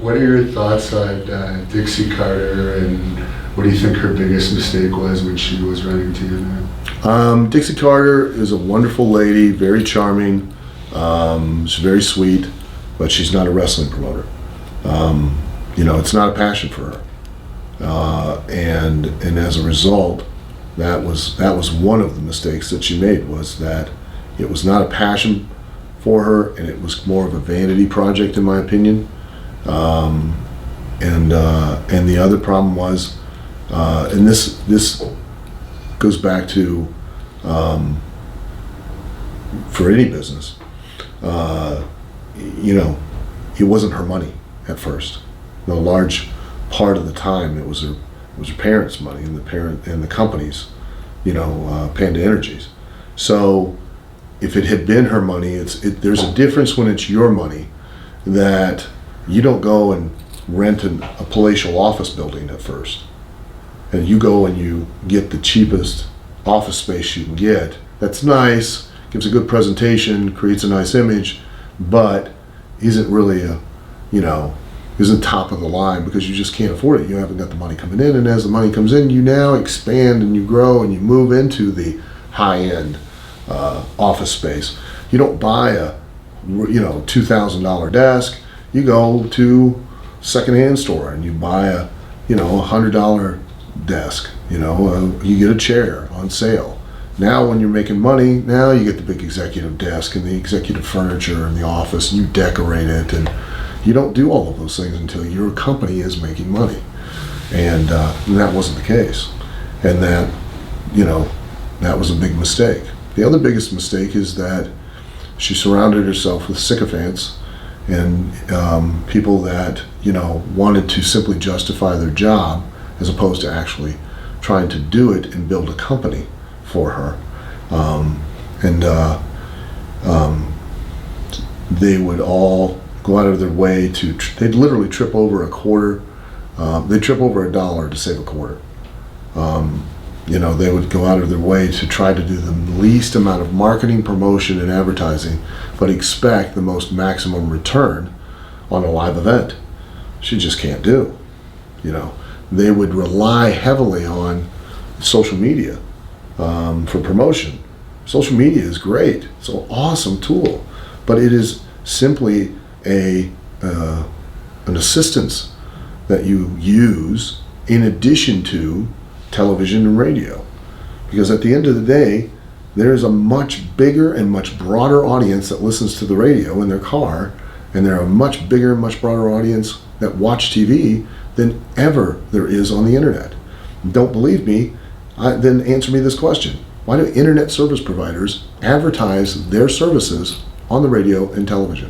What are your thoughts on Dixie Carter, and what do you think her biggest mistake was when she was running TNA? Dixie Carter is a wonderful lady, very charming. She's very sweet, but she's not a wrestling promoter. It's not a passion for her, and as a result, that was one of the mistakes that she made, was that it was not a passion for her, and it was more of a vanity project, in my opinion. And the other problem was, and this goes back to for any business, it wasn't her money at first. A large part of the time, it was her parents' money, and the company's, Panda Energies. So if it had been her money, there's a difference when it's your money, that you don't go and rent a palatial office building at first, and you go and you get the cheapest office space you can get. That's nice, gives a good presentation, creates a nice image, but isn't really isn't top of the line, because you just can't afford it. You haven't got the money coming in, and as the money comes in, you now expand and you grow and you move into the high-end office space. You don't buy a $2,000 desk. You go to secondhand store and you buy a $100 desk. You get a chair on sale. Now when you're making money, now you get the big executive desk and the executive furniture in the office, and you decorate it, and you don't do all of those things until your company is making money. And that wasn't the case, and that was a big mistake. The other biggest mistake is that she surrounded herself with sycophants and people that wanted to simply justify their job, as opposed to actually trying to do it and build a company for her. They would all go out of their way they'd literally trip over a quarter. They'd trip over $1 to save a quarter. They would go out of their way to try to do the least amount of marketing, promotion, and advertising, but expect the most maximum return on a live event. She just can't do. They would rely heavily on social media for promotion. Social media is great. It's an awesome tool, but it is simply an assistance that you use in addition to television and radio, because at the end of the day, there's a much bigger and much broader audience that listens to the radio in their car, and there are a much bigger and much broader audience that watch TV than ever there is on the internet. Don't believe me? Then answer me this question: why do internet service providers advertise their services on the radio and television?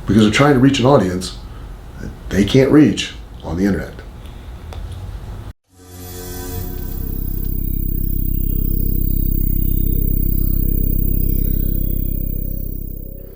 Because they're trying to reach an audience that they can't reach on the internet.